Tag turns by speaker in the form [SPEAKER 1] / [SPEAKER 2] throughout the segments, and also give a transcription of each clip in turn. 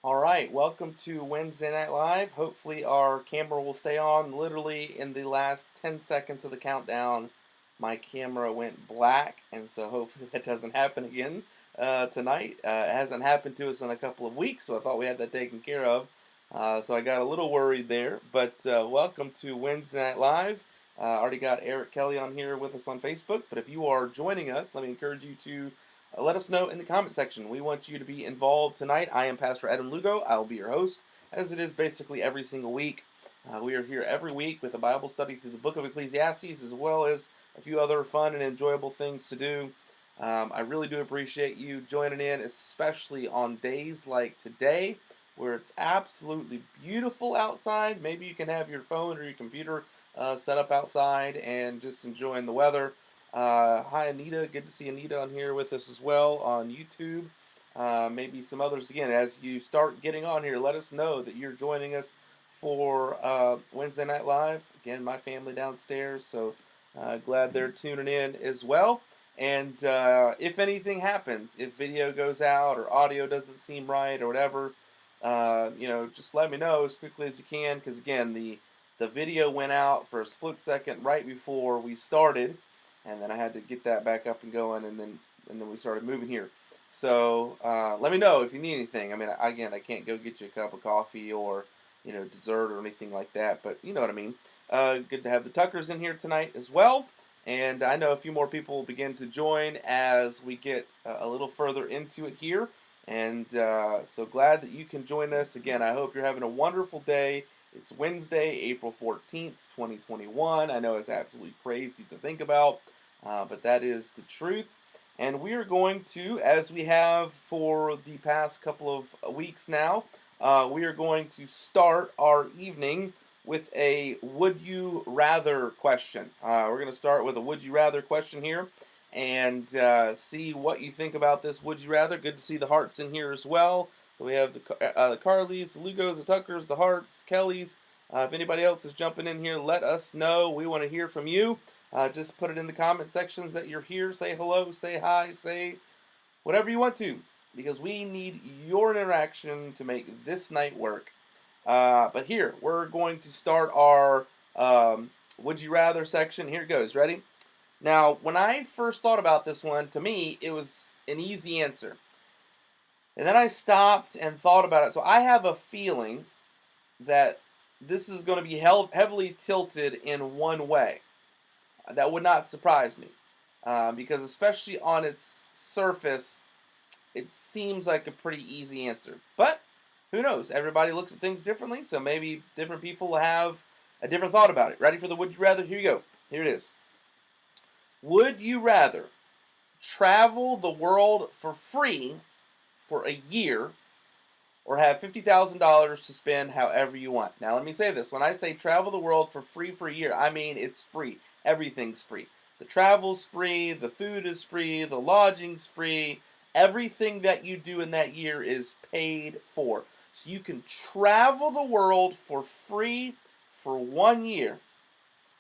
[SPEAKER 1] All right, welcome to Wednesday Night Live. Hopefully, our camera will stay on. Literally, in the last 10 seconds of the countdown, my camera went black, and so hopefully that doesn't happen again tonight. It hasn't happened to us in a couple of weeks, so I thought we had that taken care of. So I got a little worried there, but welcome to Wednesday Night Live. Already got Eric Kelly on here with us on Facebook, but if you are joining us, let me encourage you to let us know in the comment section. We want you to be involved tonight. I am Pastor Adam Lugo. I will be your host, as it is basically every single week. We are here every week with a Bible study through the book of Ecclesiastes, as well as a few other fun and enjoyable things to do. I really do appreciate you joining in, especially on days like today, where it's absolutely beautiful outside. Maybe you can have your phone or your computer set up outside and just enjoying the weather. Hi, Anita. Good to see Anita on here with us as well on YouTube. Maybe some others again. As you start getting on here, let us know that you're joining us for Wednesday Night Live. Again, my family downstairs, so glad they're tuning in as well. And if anything happens, if video goes out or audio doesn't seem right or whatever, just let me know as quickly as you can. Because again, the video went out for a split second right before we started, and then I had to get that back up and going, and then we started moving here. So let me know if you need anything. I mean, again, I can't go get you a cup of coffee or dessert or anything like that, but you know what I mean. Good to have the Tuckers in here tonight as well, and I know a few more people will begin to join as we get a little further into it here. And so glad that you can join us again. I hope you're having a wonderful day. It's Wednesday, April 14th, 2021. I know it's absolutely crazy to think about, but that is the truth. And we are going to, as we have for the past couple of weeks now, we are going to start our evening with a would you rather question. We're going to start with a would you rather question here and see what you think about this would you rather. Good to see the hearts in here as well. So we have the Carlys, the Lugos, the Tuckers, the Harts, Kellys. If anybody else is jumping in here, let us know. We want to hear from you. Just put it in the comment sections that you're here. Say hello, say hi, say whatever you want to, because we need your interaction to make this night work. But here, we're going to start our would you rather section. Here it goes. Ready? Now, when I first thought about this one, to me, it was an easy answer. And then I stopped and thought about it. So I have a feeling that this is going to be heavily tilted in one way. That would not surprise me. Because especially on its surface, it seems like a pretty easy answer. But who knows? Everybody looks at things differently, so maybe different people have a different thought about it. Ready for the would you rather? Here you go. Here it is. Would you rather travel the world for free for a year or have $50,000 to spend however you want? Now, let me say this. When I say travel the world for free for a year, I mean it's free. Everything's free. The travel's free, the food is free, the lodging's free. Everything that you do in that year is paid for. So you can travel the world for free for 1 year,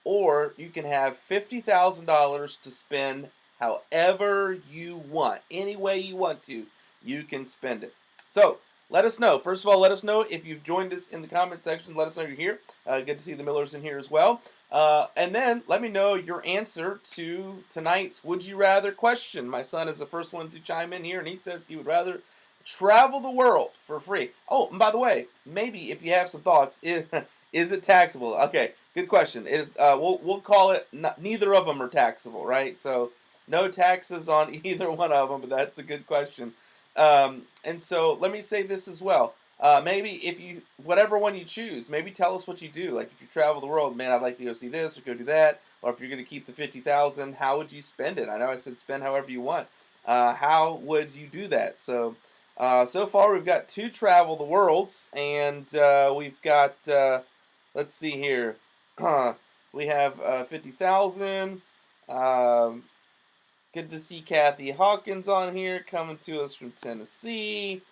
[SPEAKER 1] or you can have $50,000 to spend however you want. Any way you want to, you can spend it. So, let us know. First of all, let us know if you've joined us in the comment section. Let us know you're here. Good to see the Millers in here as well. And then let me know your answer to tonight's Would You Rather question. My son is the first one to chime in here, and he says he would rather travel the world for free. Oh, and by the way, maybe if you have some thoughts, is it taxable? Okay, good question. It is. We'll call it neither of them are taxable, right? So no taxes on either one of them, but that's a good question. And so let me say this as well. Maybe if you, whatever one you choose, maybe tell us what you do. Like if you travel the world, man, I'd like to go see this or go do that. Or if you're going to keep the 50,000, how would you spend it? I know I said spend however you want. How would you do that? So, so far we've got 2 travel the worlds, and we've got, let's see here. We have 50,000. Good to see Kathy Hawkins on here, coming to us from Tennessee.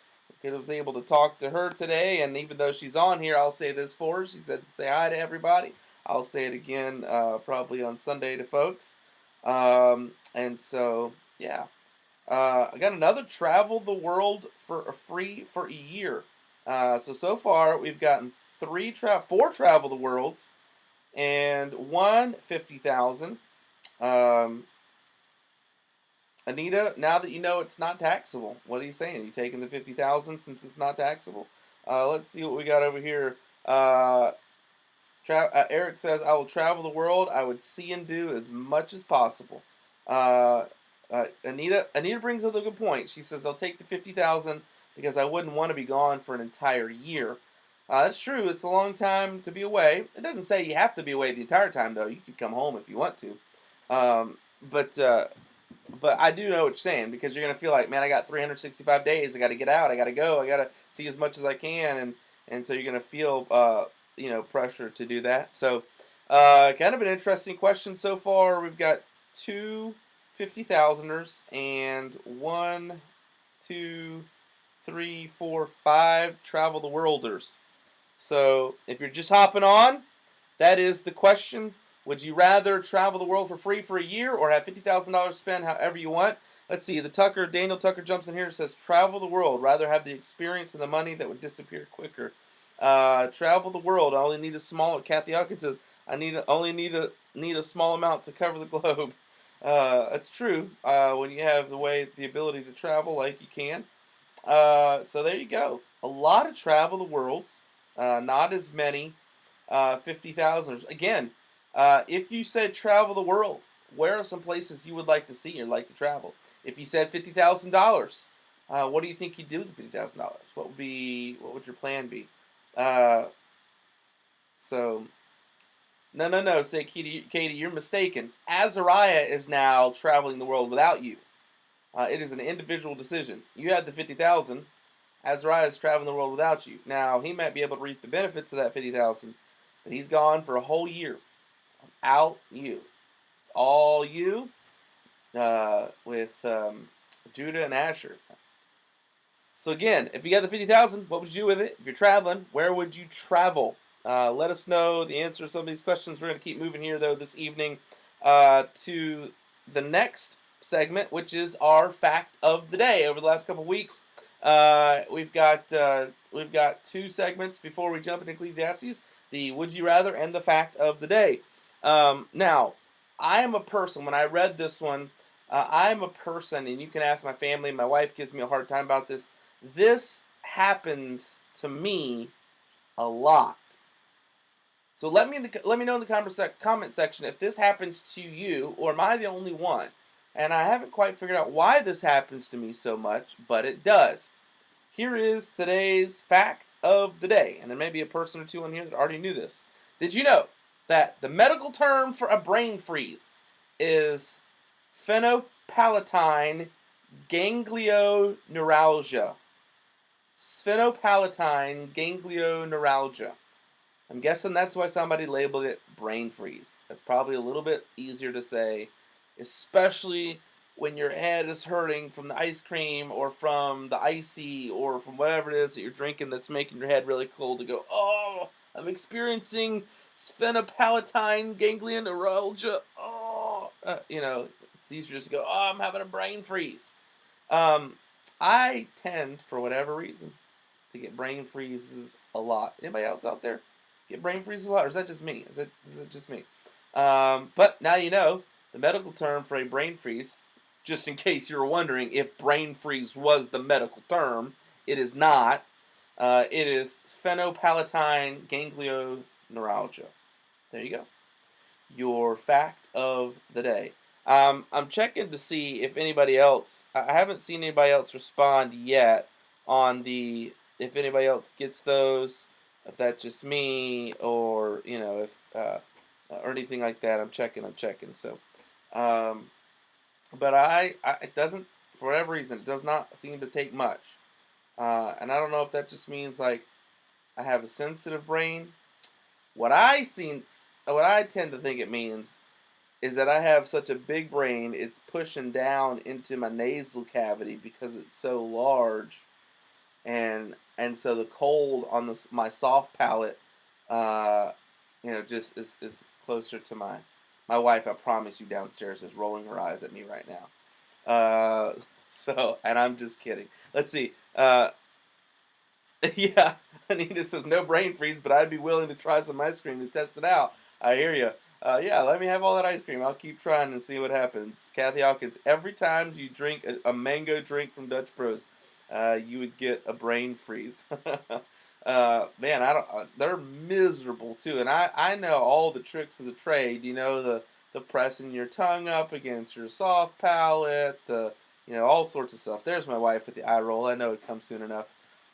[SPEAKER 1] I was able to talk to her today, and even though she's on here, I'll say this for her. She said to say hi to everybody. I'll say it again probably on Sunday to folks. And so, yeah. I got another travel the world for free for a year. So far we've gotten four travel the worlds, and one 50,000. Um, Anita, now that you know it's not taxable, what are you saying? Are you taking the 50,000 since it's not taxable? Let's see what we got over here. Uh, Eric says, "I will travel the world. I would see and do as much as possible." Uh, Anita brings up a good point. She says, "I'll take the 50,000 because I wouldn't want to be gone for an entire year." That's true. It's a long time to be away. It doesn't say you have to be away the entire time, though. You could come home if you want to. Um, but uh, but I do know what you're saying, because you're gonna feel like, man, I got 365 days. I got to get out. I got to go. I got to see as much as I can, and so you're gonna feel pressure to do that. So kind of an interesting question so far. We've got two 50,000ers and one, two, three, four, five travel the worlders. So if you're just hopping on, that is the question. Would you rather travel the world for free for a year or have $50,000 spent however you want? Let's see. Daniel Tucker jumps in here and says, travel the world. Rather have the experience and the money that would disappear quicker. Travel the world. I only need a small. Kathy Hawkins says, only need a small amount to cover the globe. That's true. When you have the ability to travel like you can. So there you go. A lot of travel the worlds. Not as many 50,000. Again, if you said travel the world, where are some places you would like to see or like to travel? If you said $50,000, what do you think you'd do with $50,000? What would your plan be? Uh, so no. Say, Katie, you're mistaken. Azariah is now traveling the world without you. It is an individual decision. You had the 50,000. Azariah is traveling the world without you. Now he might be able to reap the benefits of that 50,000, but he's gone for a whole year without you. All you with Judah and Asher. So again, if you got the 50,000, what would you do with it? If you're traveling, where would you travel? Let us know the answer to some of these questions. We're going to keep moving here, though, this evening to the next segment, which is our fact of the day. Over the last couple of weeks, we've got two segments before we jump into Ecclesiastes: the Would You Rather and the fact of the day. Now, I am a person. When I read this one, I am a person, and you can ask my family. My wife gives me a hard time about this. This happens to me a lot. So let me know in the comment section if this happens to you, or am I the only one? And I haven't quite figured out why this happens to me so much, but it does. Here is today's fact of the day, and there may be a person or two on here that already knew this. Did you know that the medical term for a brain freeze is Sphenopalatine ganglioneuralgia? Sphenopalatine ganglioneuralgia. I'm guessing that's why somebody labeled it brain freeze. That's probably a little bit easier to say, especially when your head is hurting from the ice cream or from the icy or from whatever it is that you're drinking that's making your head really cold, to go, oh, I'm experiencing sphenopalatine ganglioneuralgia. Oh, it's easier just to go, oh, I'm having a brain freeze. I tend, for whatever reason, to get brain freezes a lot. Anybody else out there get brain freezes a lot, or is that just me? Is it just me? But now you know the medical term for a brain freeze. Just in case you were wondering if brain freeze was the medical term, it is not. It is sphenopalatine ganglioneuralgia. There you go. Your fact of the day. I'm checking to see if anybody else. I haven't seen anybody else respond yet on if anybody else gets those. If that's just me, or if or anything like that. I'm checking. So, but it doesn't, for whatever reason, it does not seem to take much. And I don't know if that just means like I have a sensitive brain. What I tend to think it means is that I have such a big brain, it's pushing down into my nasal cavity because it's so large, and so the cold on my soft palate, just is closer to my wife. I promise you, downstairs is rolling her eyes at me right now. And I'm just kidding. Let's see. Yeah, Anita says no brain freeze, but I'd be willing to try some ice cream to test it out. I hear you. Yeah, let me have all that ice cream. I'll keep trying and see what happens. Kathy Hawkins, every time you drink a mango drink from Dutch Bros, you would get a brain freeze. Man, I don't. They're miserable too, and I know all the tricks of the trade. You know the pressing your tongue up against your soft palate, the all sorts of stuff. There's my wife with the eye roll. I know it comes soon enough.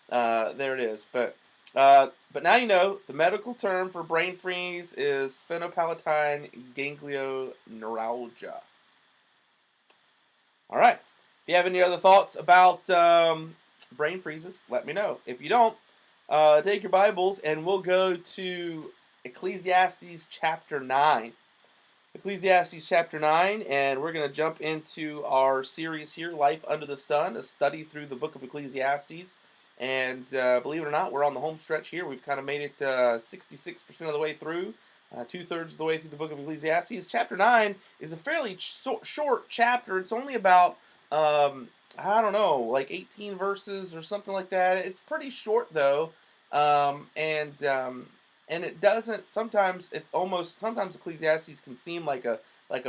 [SPEAKER 1] There it is. But now you know the medical term for brain freeze is phenylpalatine ganglioneuralgia. All right. If you have any other thoughts about brain freezes, let me know. If you don't, take your Bibles and we'll go to Ecclesiastes chapter 9. Ecclesiastes chapter 9, and we're going to jump into our series here, Life Under the Sun, a study through the book of Ecclesiastes. And believe it or not, we're on the home stretch here. We've kind of made it 66% of the way through, two-thirds of the way through the book of Ecclesiastes. Chapter 9 is a fairly short chapter. It's only about, I don't know, like 18 verses or something like that. It's pretty short, though. And it doesn't. Sometimes Ecclesiastes can seem like a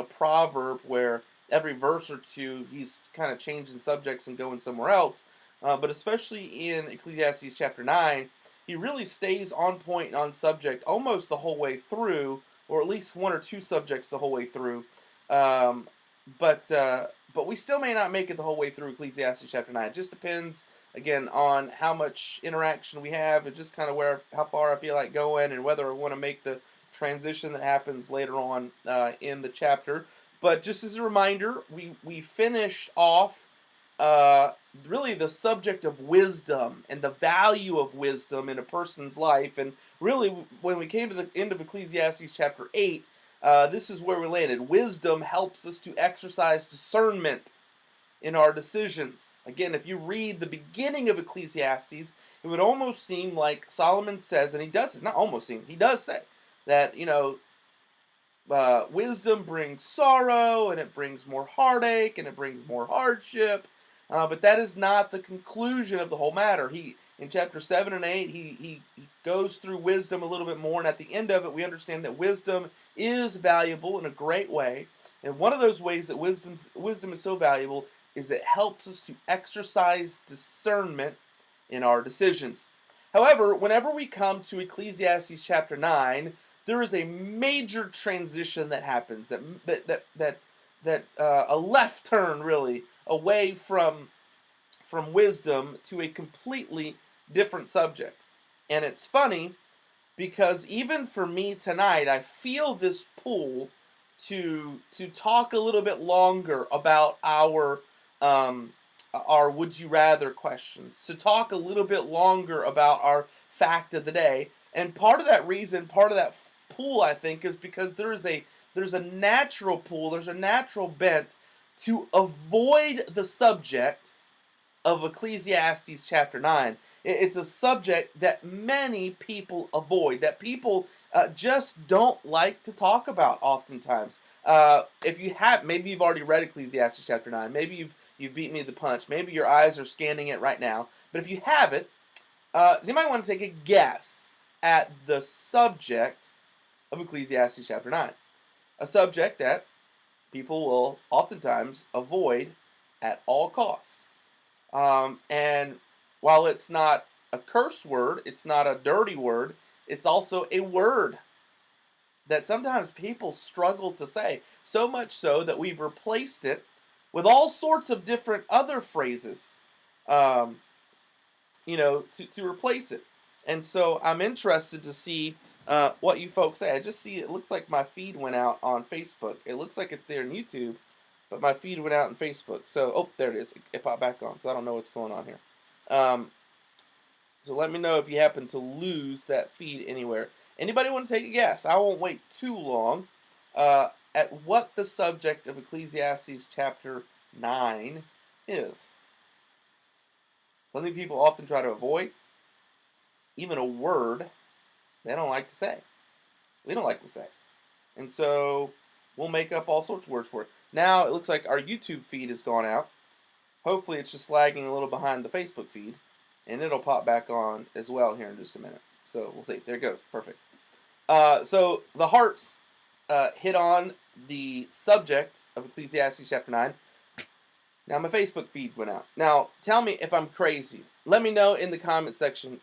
[SPEAKER 1] proverb where every verse or two he's kind of changing subjects and going somewhere else. But especially in Ecclesiastes chapter 9, he really stays on point and on subject almost the whole way through, or at least one or two subjects the whole way through. Um, but we still may not make it the whole way through Ecclesiastes chapter 9. It just depends, again, on how much interaction we have and just kind of how far I feel like going and whether I want to make the transition that happens later on in the chapter. But just as a reminder, we finished off uh, really the subject of wisdom and the value of wisdom in a person's life. And really, when we came to the end of Ecclesiastes chapter 8, this is where we landed. Wisdom helps us to exercise discernment in our decisions. Again, if you read the beginning of Ecclesiastes, it would almost seem like Solomon says, and he does, it's not almost seem, he does say that, wisdom brings sorrow, and it brings more heartache, and it brings more hardship. But that is not the conclusion of the whole matter. In chapter 7 and 8, he goes through wisdom a little bit more, and at the end of it, we understand that wisdom is valuable in a great way. And one of those ways that wisdom is so valuable is it helps us to exercise discernment in our decisions. However, whenever we come to Ecclesiastes chapter 9, there is a major transition that happens, that a left turn really away from wisdom to a completely different subject. And it's funny because even for me tonight, I feel this pull to talk a little bit longer about our would you rather questions, to talk a little bit longer about our fact of the day. And part of that reason, part of that pull, I think, is because there's a natural pull, there's a natural bent to avoid the subject of Ecclesiastes chapter 9. It's a subject that many people avoid, that people just don't like to talk about oftentimes. If you have, maybe you've already read Ecclesiastes chapter 9, maybe you've beat me to the punch, maybe your eyes are scanning it right now, but if you haven't, does anybody want to take a guess at the subject of Ecclesiastes chapter 9? A subject that people will oftentimes avoid at all costs. And while it's not a curse word, it's not a dirty word, it's also a word that sometimes people struggle to say. So much so that we've replaced it with all sorts of different other phrases, um, to replace it. And so I'm interested to see what you folks say. I just see it looks like my feed went out on Facebook. It looks like it's there on YouTube, but my feed went out on Facebook. So, oh, there it is. It popped back on. So I don't know what's going on here. So let me know if you happen to lose that feed anywhere. Anybody want to take a guess? I won't wait too long at what the subject of Ecclesiastes chapter 9 is. Something people often try to avoid, even a word they don't like to say. We don't like to say. And so we'll make up all sorts of words for it. Now it looks like our YouTube feed has gone out. Hopefully it's just lagging a little behind the Facebook feed. and it'll pop back on as well here in just a minute. So we'll see. There it goes. Perfect. So the hearts hit on the subject of Ecclesiastes chapter 9. Now my Facebook feed went out. Now tell me if I'm crazy. Let me know in the comment section